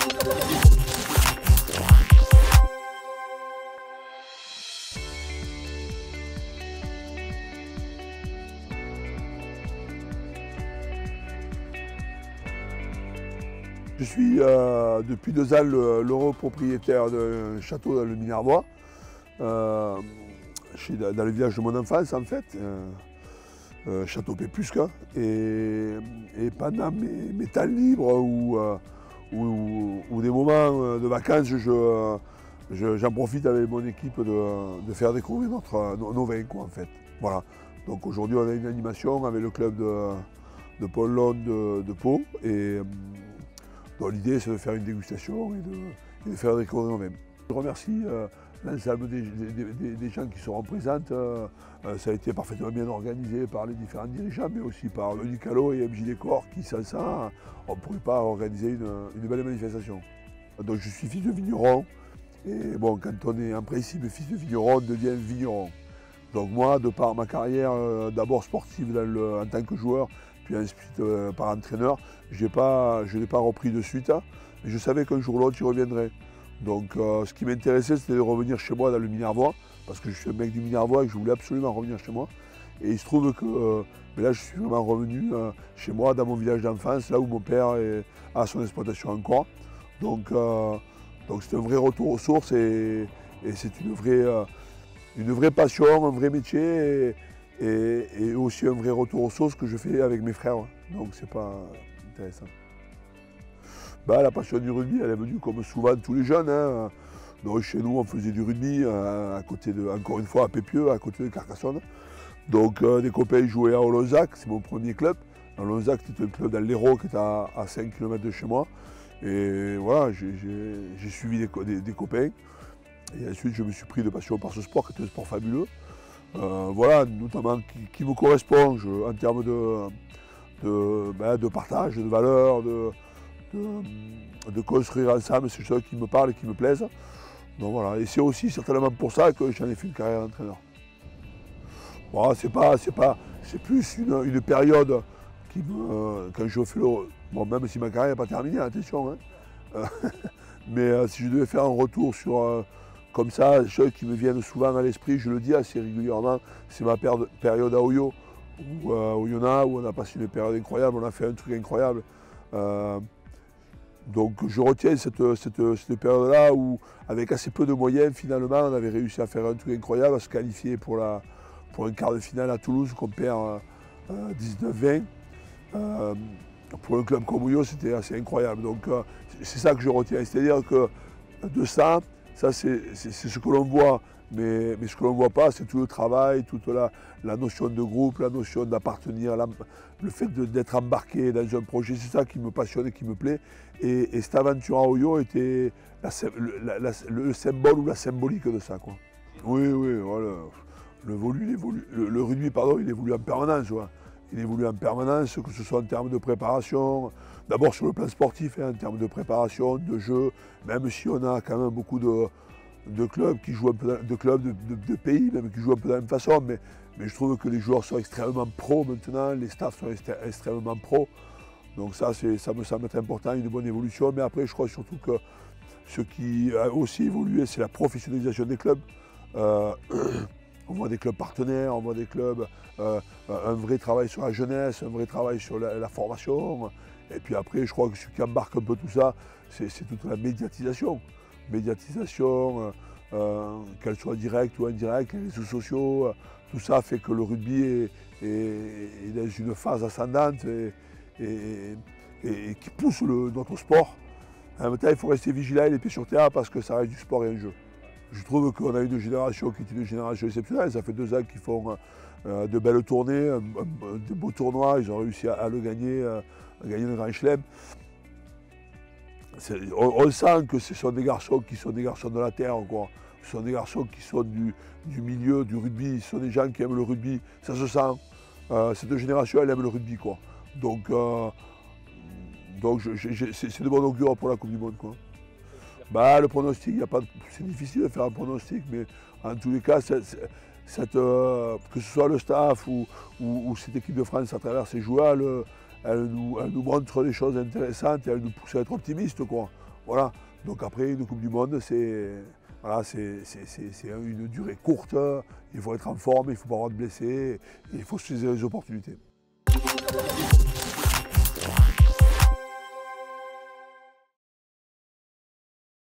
Je suis depuis 2 ans l'heureux propriétaire d'un château dans le Minervois, dans le village de mon enfance en fait, château Pépusque. Et pendant mes temps libres ou des moments de vacances, j'en profite avec mon équipe de faire découvrir nos vins en fait. Voilà. Donc aujourd'hui on a une animation avec le club de Pont-Long de Pau. L'idée, c'est de faire une dégustation et de faire découvrir nos vins. Je remercie l'ensemble des gens qui seront présents. Ça a été parfaitement bien organisé par les différents dirigeants, mais aussi par le Nicalo et MJ Décor qui, sans ça, on ne pourrait pas organiser une belle manifestation. Donc je suis fils de vigneron, et bon, quand on est en principe fils de vigneron, on devient vigneron. Donc moi, de par ma carrière d'abord sportive en tant que joueur, puis ensuite par entraîneur, je n'ai pas repris de suite, mais je savais qu'un jour ou l'autre j'y reviendrais. Donc ce qui m'intéressait, c'était de revenir chez moi dans le Minervois, parce que je suis un mec du Minervois et que je voulais absolument revenir chez moi. Et il se trouve que là je suis vraiment revenu chez moi, dans mon village d'enfance, là où mon père a son exploitation encore. Donc c'est un vrai retour aux sources et c'est une vraie passion, un vrai métier. Et aussi un vrai retour aux sources que je fais avec mes frères. Donc c'est pas intéressant. La passion du rugby, elle est venue comme souvent tous les jeunes. Hein. Donc chez nous, on faisait du rugby à côté encore une fois, à Pépieux, à côté de Carcassonne. Donc des copains jouaient à Olonzac, c'est mon premier club. Olonzac, c'était un club dans l'Hérault qui est à 5 km de chez moi. Et voilà, j'ai suivi des copains. Et ensuite, je me suis pris de passion par ce sport, qui est un sport fabuleux. Voilà, notamment qui me correspond en termes de partage, de valeur, de construire ensemble, c'est des choses qui me parlent et qui me plaisent. Donc voilà, et c'est aussi certainement pour ça que j'en ai fait une carrière d'entraîneur. Bon, c'est plus une période qui me, quand je fais bon, même si ma carrière n'est pas terminée, attention, hein, mais si je devais faire un retour sur comme ça, les choses qui me viennent souvent à l'esprit, je le dis assez régulièrement, c'est ma période à Oyo, où on a passé une période incroyable, on a fait un truc incroyable. Donc je retiens cette période-là où, avec assez peu de moyens, finalement, on avait réussi à faire un truc incroyable, à se qualifier pour un quart de finale à Toulouse qu'on perd 19-20. Pour un club comme Oyo, c'était assez incroyable. Donc c'est ça que je retiens, c'est-à-dire que de ça c'est ce que l'on voit, mais ce que l'on ne voit pas, c'est tout le travail, toute la notion de groupe, la notion d'appartenir, le fait d'être embarqué dans un projet, c'est ça qui me passionne et qui me plaît. Et cette aventure à Oyo était le symbole ou la symbolique de ça, quoi. Oui, voilà. Le rugby, pardon, il évolue en permanence. Ouais. Il évolue en permanence, que ce soit en termes de préparation, d'abord sur le plan sportif, hein, en termes de préparation, de jeu, même si on a quand même beaucoup de clubs qui jouent un peu de pays, même qui jouent un peu de la même façon, mais je trouve que les joueurs sont extrêmement pros maintenant, les staffs sont extrêmement pros. Donc ça me semble être important, une bonne évolution, mais après je crois surtout que ce qui a aussi évolué, c'est la professionnalisation des clubs. On voit des clubs partenaires, on voit des clubs, un vrai travail sur la jeunesse, un vrai travail sur la formation. Et puis après, je crois que ce qui embarque un peu tout ça, c'est toute la médiatisation. Médiatisation, qu'elle soit directe ou indirecte, les réseaux sociaux, tout ça fait que le rugby est dans une phase ascendante et qui pousse notre sport. En même temps, il faut rester vigilant et les pieds sur terre parce que ça reste du sport et un jeu. Je trouve qu'on a une génération qui est une génération exceptionnelle. Ça fait 2 ans qu'ils font de belles tournées, de beaux tournois. Ils ont réussi à le gagner, à gagner le Grand Chelem. On sent que ce sont des garçons qui sont des garçons de la terre, quoi. Ce sont des garçons qui sont du milieu du rugby. Ce sont des gens qui aiment le rugby. Ça se sent. Cette génération, elle aime le rugby, quoi. Donc c'est de bon augure pour la Coupe du Monde, quoi. Le pronostic, c'est difficile de faire un pronostic, mais en tous les cas, que ce soit le staff ou cette équipe de France à travers ses joueurs, elle nous montre des choses intéressantes et elle nous pousse à être optimistes, quoi. Voilà. Donc après, une Coupe du Monde, c'est voilà, une durée courte. Il faut être en forme, il ne faut pas avoir de blessés, il faut saisir les opportunités.